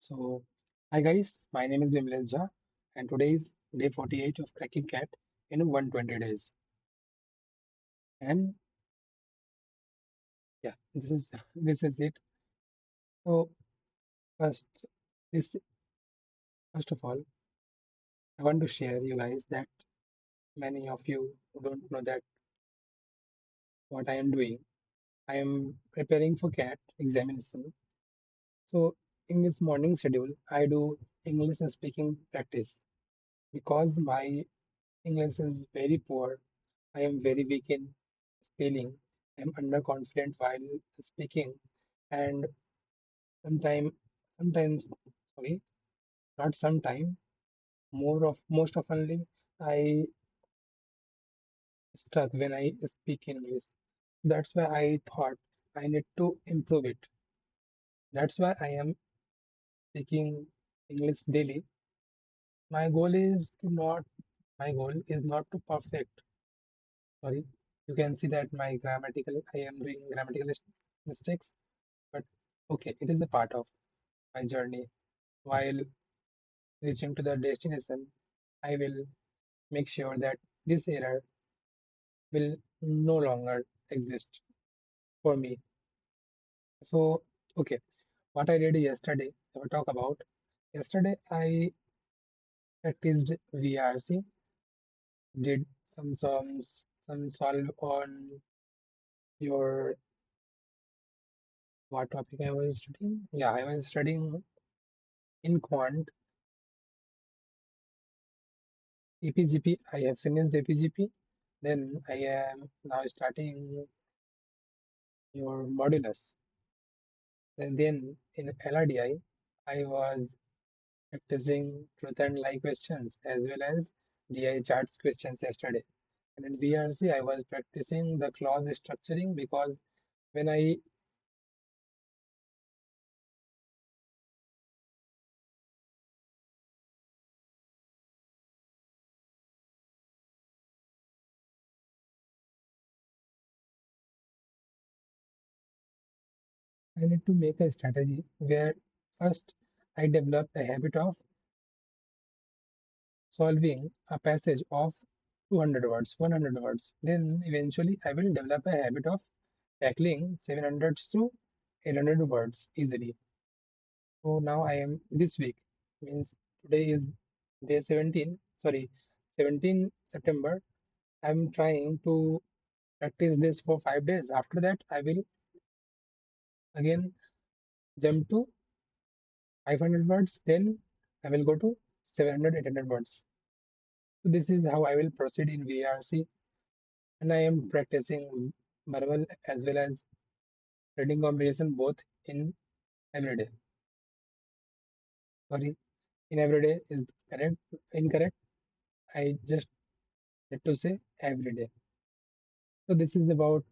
So, hi guys, my name is Bimles Jha, and today is day 48 of Cracking Cat in 120 days. And yeah, this is it. So, first, this first of all, I want to share you guys that many of you who don't know that what I am doing. I am preparing for CAT examination. So, in this morning schedule, I do English speaking practice because my English is very poor. I am very weak in spelling. I am underconfident while speaking, and sometimes, sometimes, sorry, not sometime, most oftenly, I stuck when I speak English. That's why I thought I need to improve it. That's why I am speaking English daily. My goal is to not. My goal is not to perfect. Sorry, you can see that my grammatical. I am doing grammatical mistakes, but okay, it is a part of my journey. While reaching to the destination, I will make sure that this error will no longer exist for me. So, okay, what I did yesterday, I will talk about. Yesterday, I practiced VRC, did some solve on your what topic I was studying. Yeah, I was studying in Quant, EPGP. I have finished EPGP. Then I am now starting your modulus. And then in LRDI, I was practicing truth and lie questions as well as DI charts questions yesterday. And in VRC, I was practicing the clause structuring because when I need to make a strategy where first I develop a habit of solving a passage of 200 words, 100 words. Then eventually I will develop a habit of tackling 700 to 800 words easily. So now I am this week, means today is day 17, sorry, 17 September. I'm trying to practice this for 5 days. After that, I will again jump to 500 words. Then I will go to 700, 800 words. So this is how I will proceed in VRC. And I am practicing verbal as well as reading comprehension both in every day. Sorry, in every day is correct, incorrect. I just need to say every day. So this is about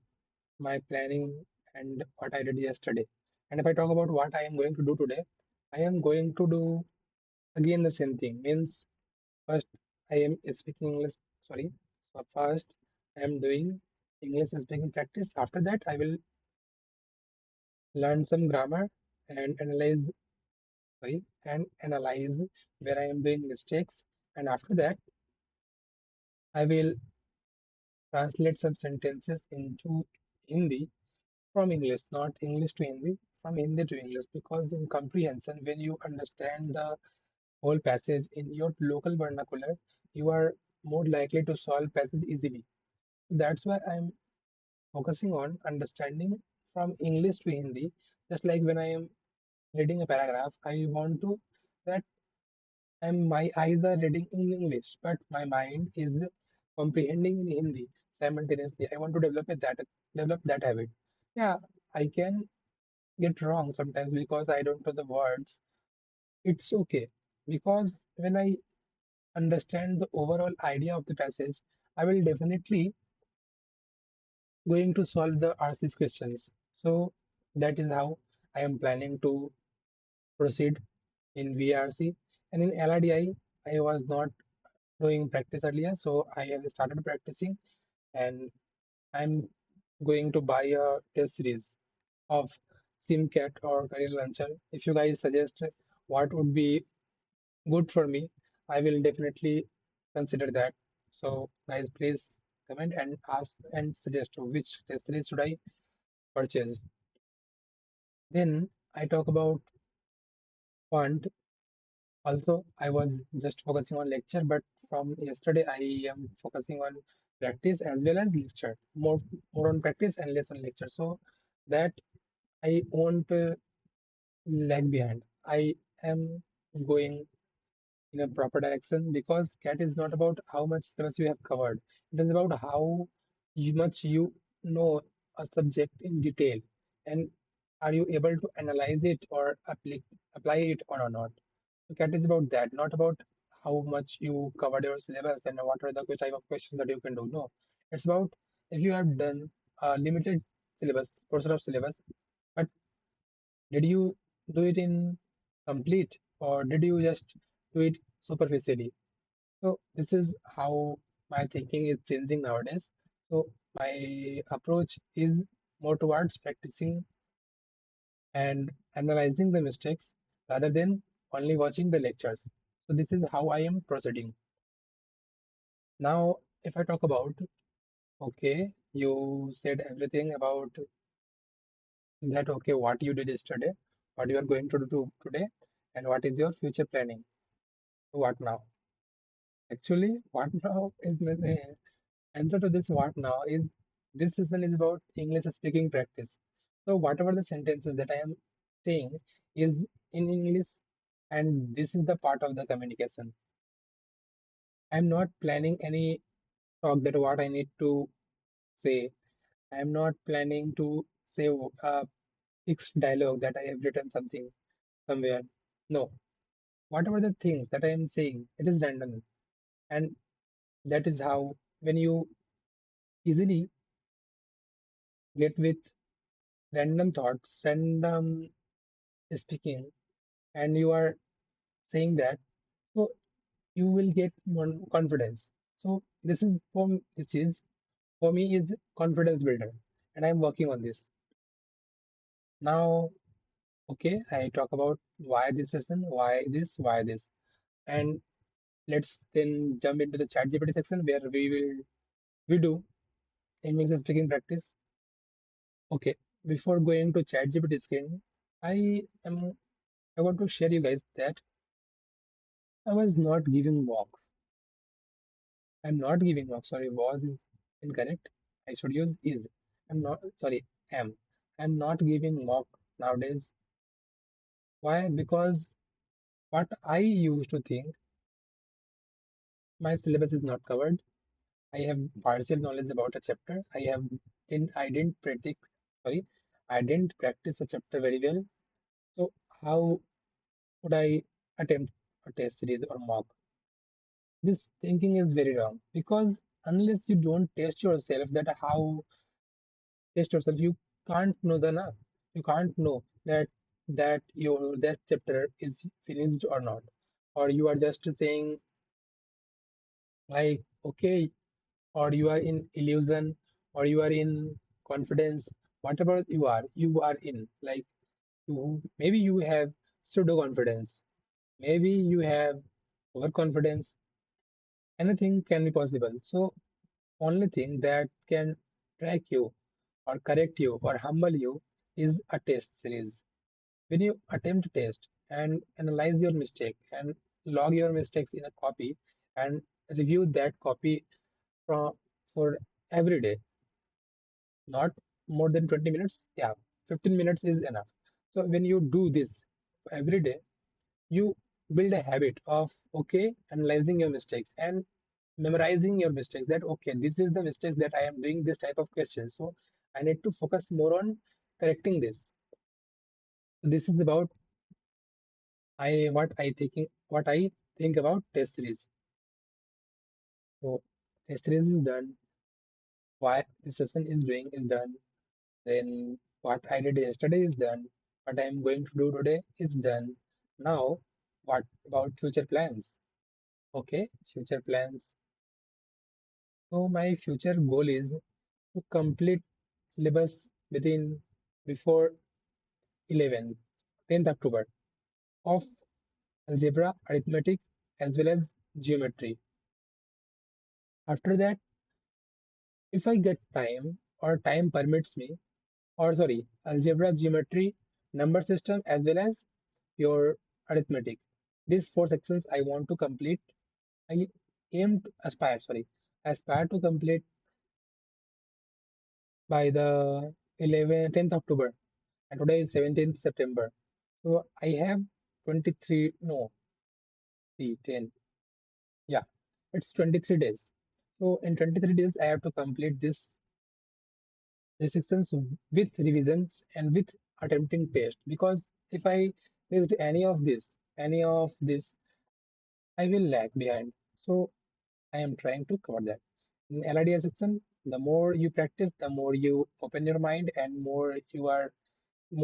my planning and what I did yesterday. And if I talk about what I am going to do today, I am going to do again the same thing. Means first I am speaking English. Sorry. So first I am doing English speaking practice. After that, I will learn some grammar and analyze where I am doing mistakes. And after that, I will translate some sentences into Hindi from English, not English to Hindi, from Hindi to English. Because in comprehension, when you understand the whole passage in your local vernacular, you are more likely to solve passage easily. That's why I'm focusing on understanding from English to Hindi. Just like when I am reading a paragraph, I want to that and my eyes are reading in English, but my mind is comprehending in Hindi simultaneously. I want to develop that habit. Yeah, I can get wrong sometimes because I don't know the words. It's okay because when I understand the overall idea of the passage, I will definitely going to solve the RC's questions. So that is how I am planning to proceed in VRC. And in LRDI, I was not doing practice earlier, so I have started practicing and I'm going to buy a test series of SimCat or Career Launcher. If you guys suggest what would be good for me, I will definitely consider that. So, guys, please comment and ask and suggest which test series should I purchase. Then I talk about Quant. Also, I was just focusing on lecture, but from yesterday I am focusing on practice as well as lecture. More on practice and less on lecture. So that I won't lag behind. I am going in a proper direction because CAT is not about how much syllabus you have covered. It is about how much you know a subject in detail and are you able to analyze it or apply it or not. So CAT is about that, not about how much you covered your syllabus and what are the type of questions that you can do. No, it's about if you have done a limited syllabus, portion of syllabus, but did you do it in complete or did you just do it superficially? So this is how my thinking is changing nowadays. So my approach is more towards practicing and analyzing the mistakes rather than only watching the lectures. So this is how I am proceeding. Now, if I talk about, okay, you said everything about that, okay, what you did yesterday, what you are going to do today, and what is your future planning. What now? Actually, what now is the answer to this what now is this session is about English speaking practice. So whatever the sentences that I am saying is in English and this is the part of the communication. I'm not planning any talk that what I need to say. I'm not planning to say a fixed dialogue that I have written something somewhere. No. Whatever the things that I am saying, it is random. And that is how when you easily get with random thoughts, random speaking, and you are saying that, so you will get more confidence. So this is for me is confidence builder, and I'm working on this now. Okay, I talk about why this session, why this, and let's then jump into the chat GPT section where we do English speaking practice. Okay, before going to chat GPT screen, I am I want to share you guys that I was not giving mock. I'm not giving mock. Sorry, was is incorrect. I should use is. I'm not sorry. Am. I'm not giving mock nowadays. Why? Because what I used to think my syllabus is not covered. I have partial knowledge about a chapter. I didn't predict sorry. I didn't practice a chapter very well. So how would I attempt a test series or mock? This thinking is very wrong because unless you don't test yourself, you can't know the na. You can't know that chapter is finished or not. Or you are just saying like okay, or you are in illusion, or you are in confidence, whatever you are in. Like maybe you have pseudo confidence, maybe you have overconfidence. Anything can be possible. So only thing that can track you or correct you or humble you is a test series. When you attempt a test and analyze your mistake and log your mistakes in a copy and review that copy from for every day, not more than 20 minutes. Yeah, 15 minutes is enough. So when you do this every day, you build a habit of okay analyzing your mistakes and memorizing your mistakes that okay this is the mistake that I am doing this type of question, so I need to focus more on correcting this. This is about what I think about test series. So test series is done, why this session is doing is done, then what I did yesterday is done, what I am going to do today is done. Now what about future plans? Okay, future plans. So my future goal is to complete syllabus before 11th, 10th October of algebra, arithmetic, as well as geometry. After that, if I get time or time permits me, or sorry, algebra, geometry, number system, as well as your arithmetic. These four sections I want to complete. I aspire to complete by the 10th October, and today is 17th September. So I have 23, no, 10, yeah, it's 23 days. So in 23 days, I have to complete these sections with revisions and with attempting test, because if I missed any of this, I will lag behind. So I am trying to cover that. In LIDA section, the more you practice, the more you open your mind and more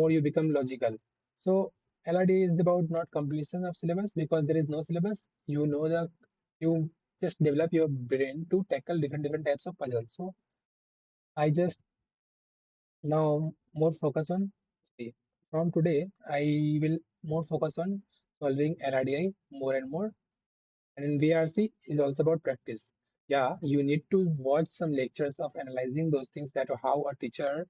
you become logical. So LID is about not completion of syllabus, because there is no syllabus. You just develop your brain to tackle different types of puzzles. So I just now more focus on see, from today I will more focus on solving LIDI more and more. And in VRC is also about practice. Yeah, you need to watch some lectures of analyzing those things, that how a teacher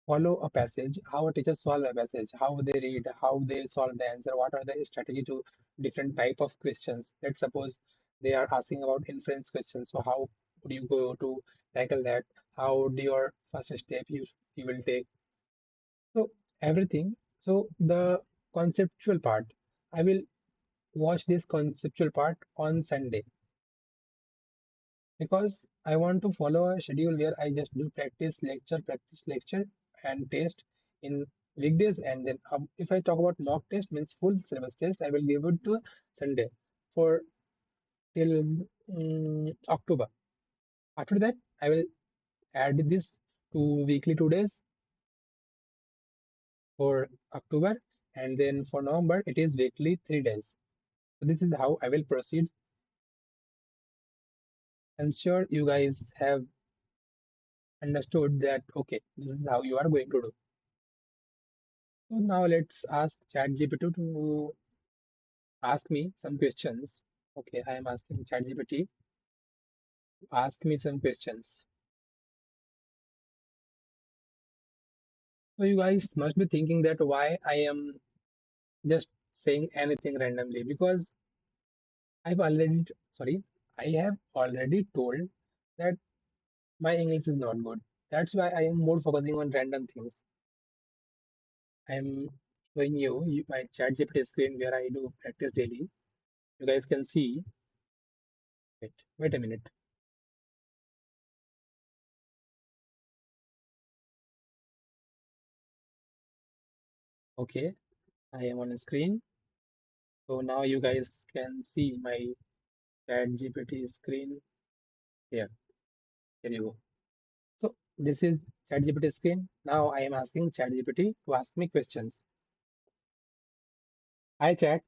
follow a passage, how a teacher solve a passage, how they read, how they solve the answer, what are the strategy to different type of questions. Let's suppose they are asking about inference questions. So how would you go to tackle that? How do your first step you will take? So everything. So the conceptual part, I will watch this conceptual part on Sunday, because I want to follow a schedule where I just do practice, lecture, and test in weekdays, and then if I talk about mock test, means full syllabus test, I will give it to Sunday for till October. After that, I will add this to weekly 2 days for October, and then for November it is weekly 3 days. So this is how I will proceed. I'm sure you guys have understood that. Okay, this is how you are going to do. So now let's ask ChatGPT to ask me some questions. Okay, I am asking ChatGPT to ask me some questions. So you guys must be thinking that why I am just saying anything randomly, because sorry, I have already told that my English is not good. That's why I am more focusing on random things. I am showing you my ChatGPT screen where I do practice daily. You guys can see. Wait a minute. Okay, I am on a screen. So now you guys can see my ChatGPT screen here. Here you go. So this is ChatGPT screen. Now I am asking ChatGPT to ask me questions. Hi chat.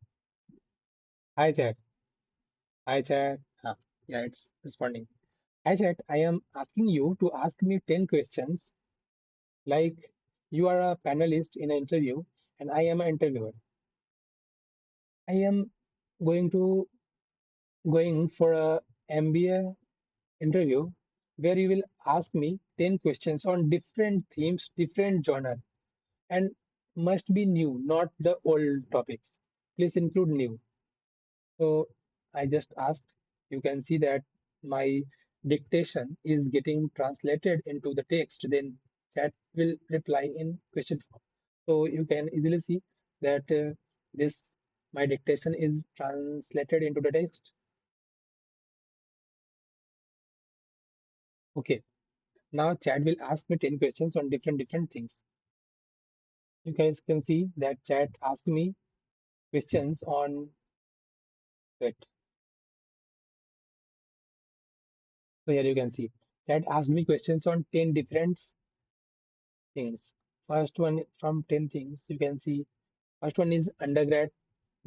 Hi chat. Hi chat. Yeah, it's responding. Hi chat. I am asking you to ask me 10 questions, like you are a panelist in an interview and I am an interviewer. I am going to going for a MBA interview where you will ask me 10 questions on different themes, different genre, and must be new, not the old topics. Please include new. So I just asked, you can see that my dictation is getting translated into the text, then chat will reply in question form. So you can easily see that this my dictation is translated into the text. Okay, now chat will ask me 10 questions on different things. You guys can see that chat asked me questions on it. So here you can see chat asked me questions on 10 different things. First one from 10 things, you can see first one is undergrad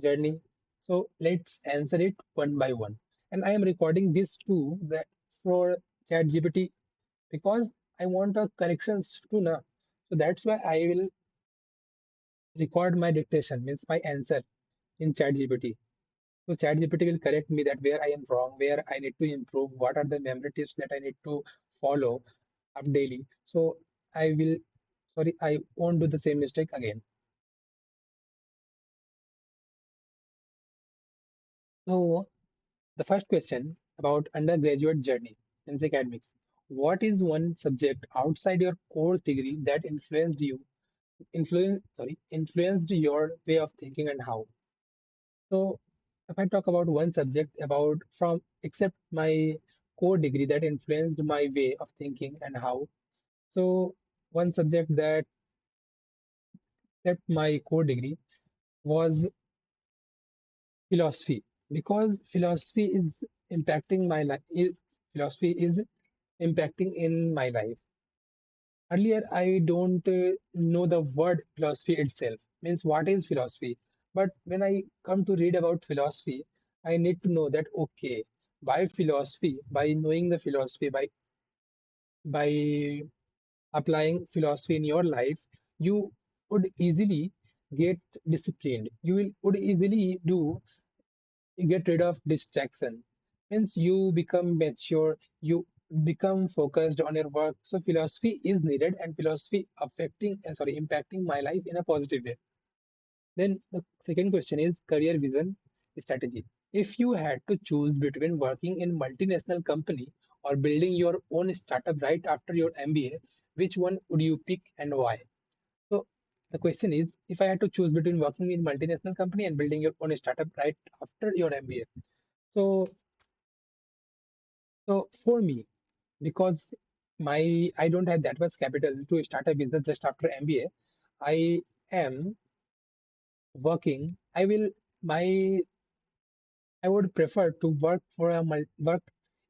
journey. So let's answer it one by one. And I am recording this too that for chat GPT, because I want a corrections too now. So that's why I will record my dictation, means my answer. in ChatGPT. So ChatGPT will correct me that where I am wrong, where I need to improve, what are the memory tips that I need to follow up daily. So I will, sorry, I won't do the same mistake again. So the first question about undergraduate journey in academics. What is one subject outside your core degree that influenced your way of thinking and how? So if I talk about one subject about from except my core degree that influenced my way of thinking and how. So one subject that except my core degree was philosophy because philosophy is impacting in my life. Earlier, I don't know the word philosophy itself, means what is philosophy. But when I come to read about philosophy, I need to know that okay, by philosophy, by knowing the philosophy, by applying philosophy in your life, you would easily get disciplined. You will would easily do get rid of distraction. Means you become mature, you become focused on your work. So philosophy is needed and philosophy impacting my life in a positive way. Then the second question is career vision strategy. If you had to choose between working in multinational company or building your own startup right after your MBA, which one would you pick and why? So the question is, if I had to choose between working in multinational company and building your own startup right after your MBA, so so for me, because I don't have that much capital to start a business just after MBA, I am working. My I would prefer to work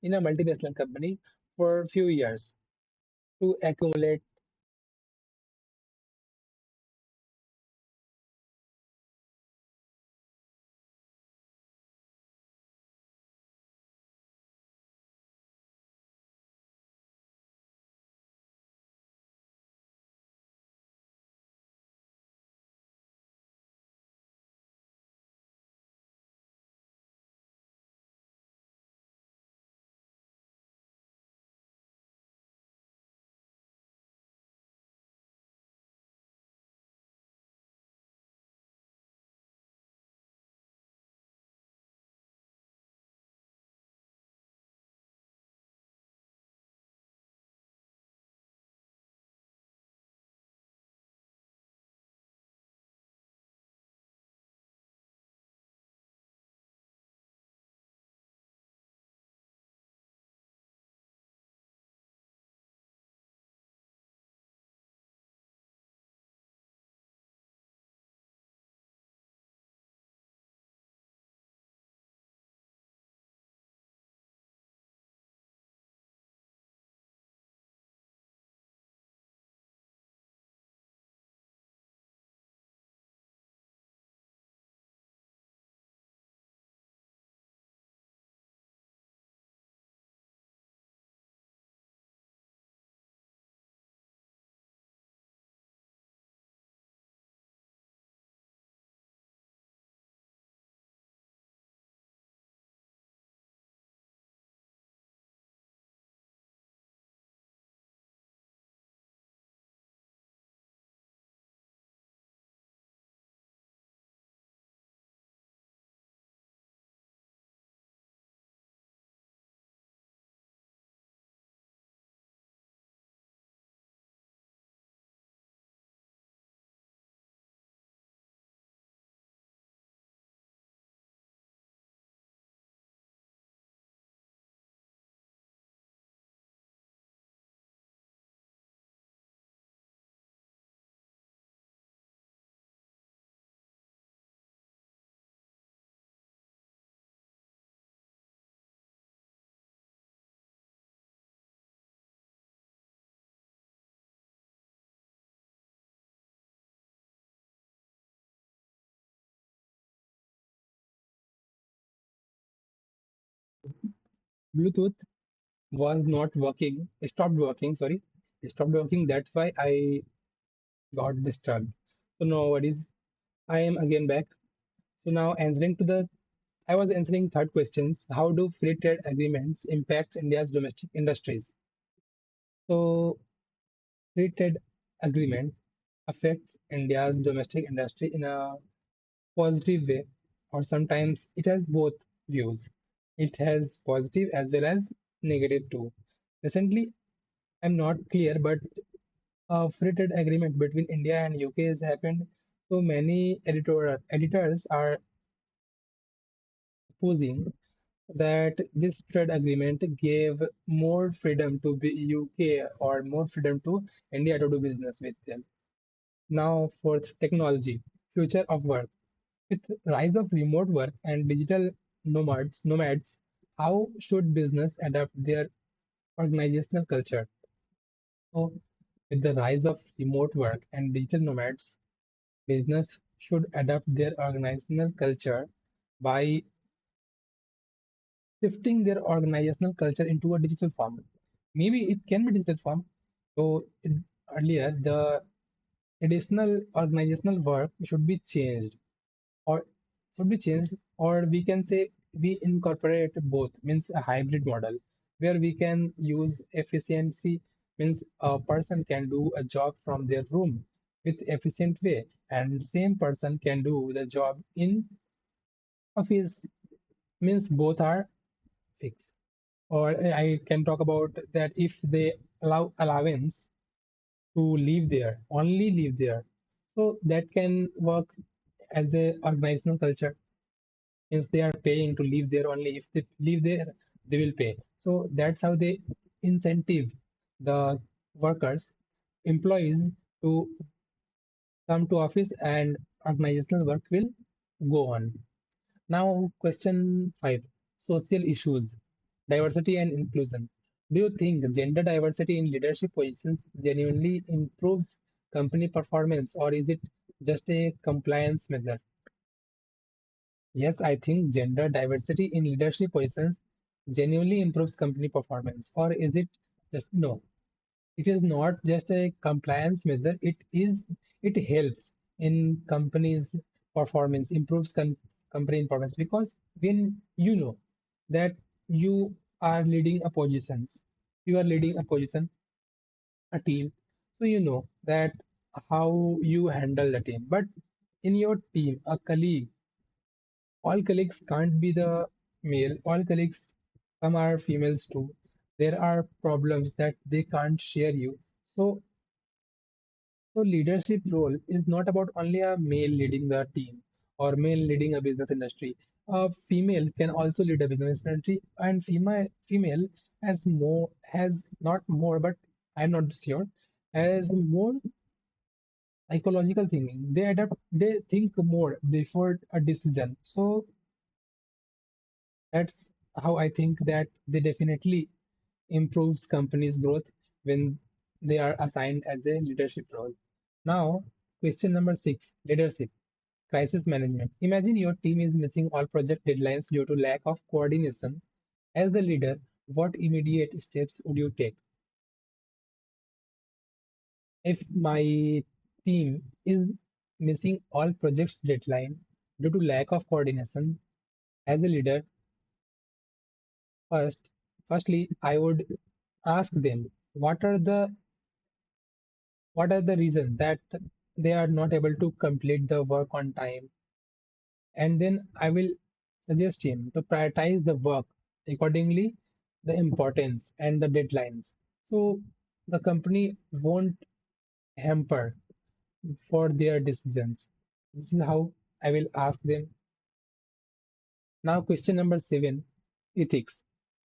in a multinational company for a few years to accumulate. Bluetooth was not working, stopped working, sorry, stopped working. That's why I got disturbed. So no worries. I am again back. So now answering to the I was answering third questions. How do free trade agreements impact India's domestic industries? So free trade agreement affects India's domestic industry in a positive way, or sometimes it has both views. It has positive as well as negative too. Recently, I'm not clear, but a free trade agreement between India and UK has happened. So many editors are opposing that this trade agreement gave more freedom to the UK or more freedom to India to do business with them. Now, fourth, technology, future of work. With rise of remote work and digital nomads, how should business adapt their organizational culture? So, with the rise of remote work and digital nomads, business should adapt their organizational culture by shifting their organizational culture into a digital form. Maybe it can be digital form. So earlier, the traditional organizational work should be changed, or we can say we incorporate both, means a hybrid model where we can use efficiency, means a person can do a job from their room with efficient way, and same person can do the job in office, means both are fixed. Or I can talk about that if they allow allowance to live there, only live there. So that can work as a organizational culture. Means they are paying to live there only. If they live there, they will pay. So that's how they incentive the workers, employees to come to office and organizational work will go on. Now, question five, social issues, diversity and inclusion. Do you think gender diversity in leadership positions genuinely improves company performance, or is it just a compliance measure? Yes, I think gender diversity in leadership positions genuinely improves company performance, or is it just no? It is not just a compliance measure. It helps in companies' performance, improves company performance because when you know that you are leading a positions, you are leading a position, a team, so you know that how you handle the team. But in your team, a colleague, all colleagues can't be the male. All colleagues, some are females too. There are problems that they can't share you. So leadership role is not about only a male leading the team or male leading a business industry. A female can also lead a business industry, and female has not more, but I'm not sure, has more psychological thinking. They think more before a decision. So that's how I think that they definitely improves companies' growth when they are assigned as a leadership role. Now, question number six, leadership, crisis management. Imagine your team is missing all project deadlines due to lack of coordination. As the leader, what immediate steps would you take? If my team is missing all projects deadline due to lack of coordination, as a leader, first, firstly, I would ask them what are the reasons that they are not able to complete the work on time, and then I will suggest him to prioritize the work accordingly, the importance and the deadlines, so the company won't hamper for their decisions. This is how I will ask them. Now, question number seven, ethics.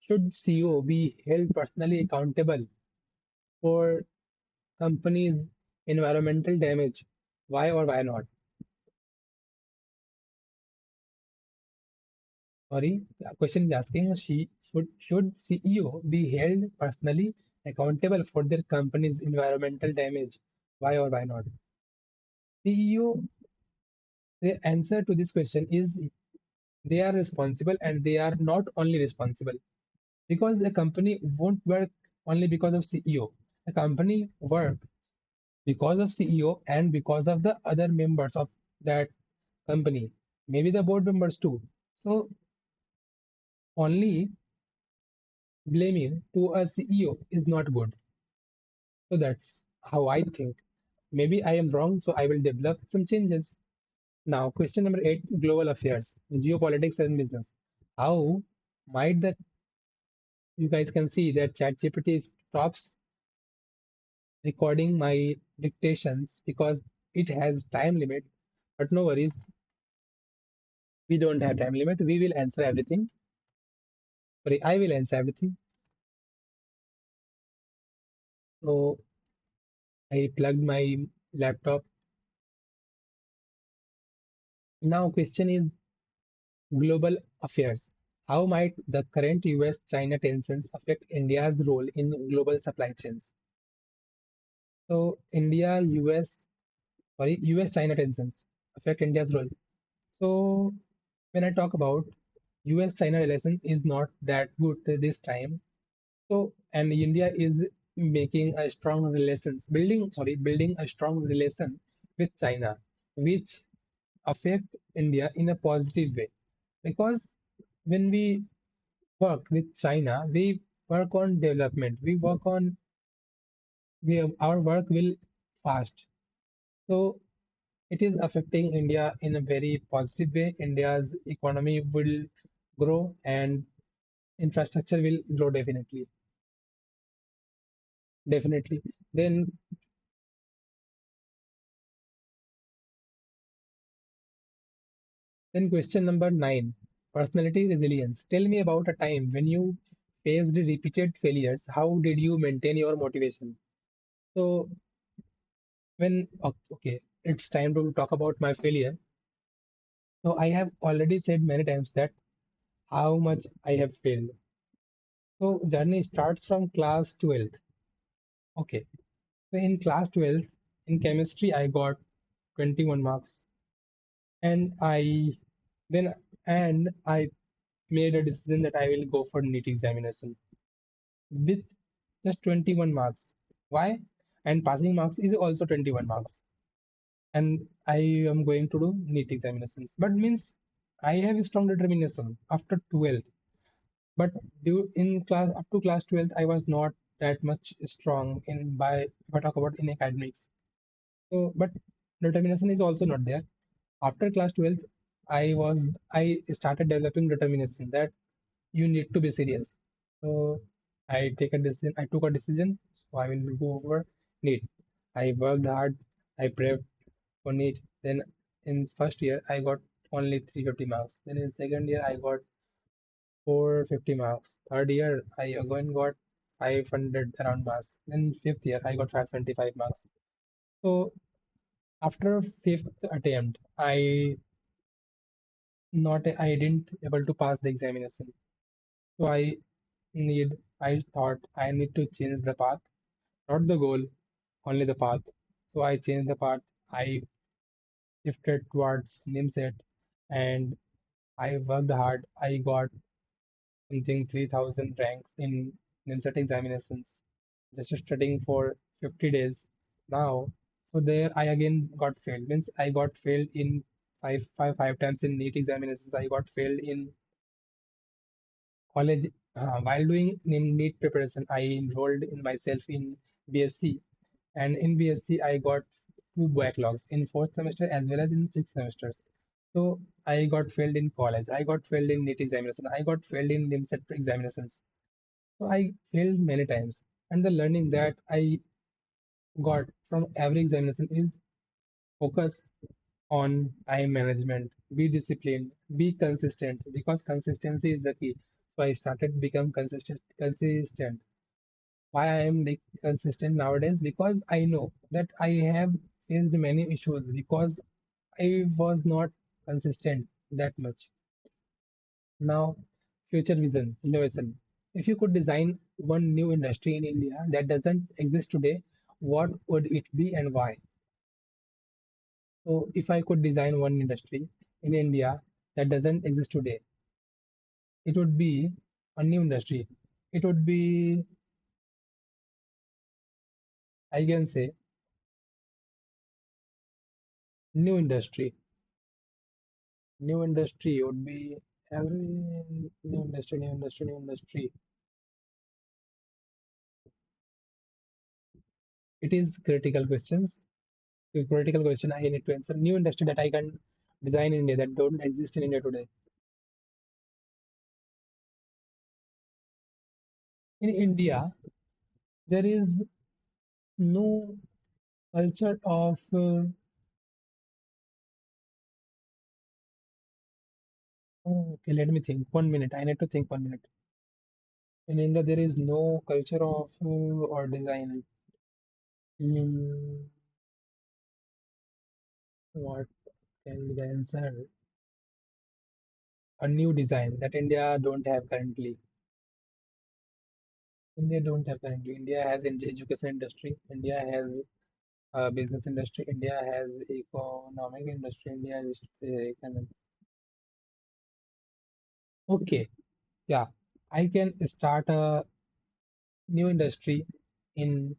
Should CEO be held personally accountable for companies' environmental damage? Why or why not? Sorry, the question is asking should CEO be held personally accountable for their company's environmental damage? Why or why not? CEO, the answer to this question is they are responsible, and they are not only responsible because the company won't work only because of CEO. The company work because of CEO and because of the other members of that company. maybe the board members too. So only blaming to a CEO is not good. So that's how I think. Maybe I am wrong, so I will develop some changes. Now, question number eight, global affairs, geopolitics and business. How might the you guys can see that ChatGPT stops recording my dictations because it has time limit. But no worries, we don't have time limit. We will answer everything. Sorry, I will answer everything. So I plugged my laptop. Now, question is global affairs. How might the current US-China tensions affect India's role in global supply chains? So US-China tensions affect India's role. So when I talk about US-China relation is not that good this time. So and India is making a strong relations, building a strong relation with China, which affect India in a positive way. Because when we work with China, we work on development. Our work will fast. So it is affecting India in a very positive way. India's economy will grow and infrastructure will grow definitely. Definitely. Then then question number nine, personality resilience. Tell me about a time when you faced repeated failures. How did you maintain your motivation? So okay, it's time to talk about my failure. So I have already said many times that how much I have failed. So journey starts from class 12th. Okay. So in class 12th, in chemistry, I got 21 marks. And then I made a decision that I will go for NEET examination with just 21 marks. Why? And passing marks is also 21 marks. And I am going to do NEET examinations. But means I have a strong determination after 12th. But due in class up to class 12th, I was not that much strong in by if I talk about in academics. So but determination is also not there. After class 12th, I started developing determination that you need to be serious. So I took a decision, so I will go over NEET. I worked hard, I prepped for NEET. Then in first year I got only 350 marks. Then in second year I got 450 marks. Third year I again got 500 around marks. Then fifth year I got 575 marks. So after fifth attempt, I didn't able to pass the examination. So I thought I need to change the path, not the goal, only the path. So I changed the path. I shifted towards NIMSET and I worked hard. I got something 3000 ranks in NIMSET examinations, just studying for 50 days. Now, so there I again got failed. Means I got failed in five times in NEET examinations. I got failed in college. While doing NEET preparation, I enrolled in myself in BSc, and in BSc I got two backlogs in fourth semester as well as in sixth semesters. So I got failed in college. I got failed in NEET examination. I got failed in NIMSET examinations. So I failed many times, and the learning that I got from every examination is focus on time management, be disciplined, be consistent because consistency is the key. So I started become consistent. Why I am like consistent nowadays? Because I know that I have faced many issues because I was not consistent that much. Now, future vision, innovation. If you could design one new industry in India that doesn't exist today, what would it be and why? So, if I could design one industry in India that doesn't exist today, it would be a new industry. It would be, I can say, new industry. New industry would be every new industry. It is critical questions. A critical question I need to answer. New industry that I can design in India that don't exist in India today. In India, there is no culture of oh, okay, let me think. 1 minute. I need to think 1 minute. In India, there is no culture of or design. Hmm, what can be the answer? A new design that India don't have currently. India don't have currently. India has in education industry. India has business industry. India has economic industry. India is economic. Okay, yeah, I can start a new industry in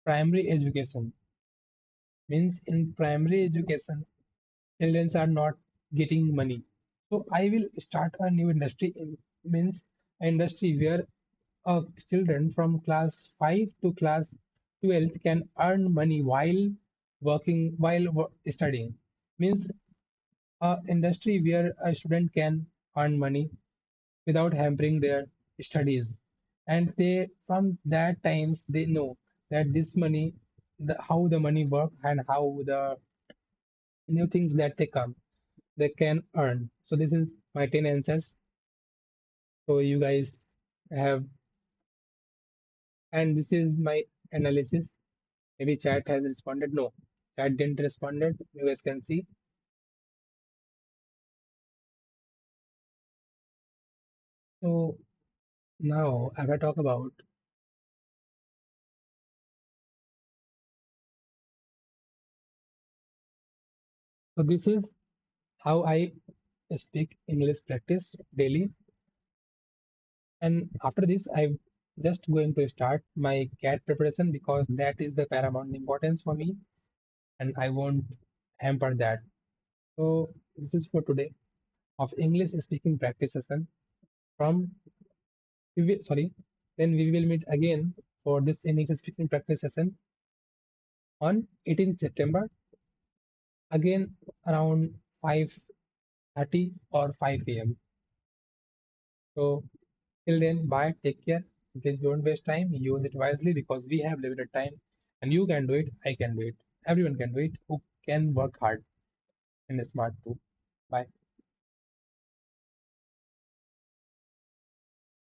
primary education. Means in primary education, children are not getting money. So I will start a new industry in means industry where children from class 5 to class 12 can earn money while working while studying. Means a industry where a student can earn money without hampering their studies, and they from that times they know that this money how the money work and how the new things that they come they can earn. So this is my 10 answers. So you guys have, and this is my analysis. Maybe chat has responded. No, chat didn't responded. You guys can see. So now if I talk about, so this is how I speak English practice daily. And after this, I'm just going to start my CAT preparation because that is the paramount importance for me, and I won't hamper that. So this is for today of English speaking practice session. From sorry, then we will meet again for this English speaking practice session on 18th September, again around 5:30 or 5 a.m. So till then, bye, take care. Please don't waste time. Use it wisely because we have limited time and you can do it. I can do it. Everyone can do it who can work hard and is smart too. Bye.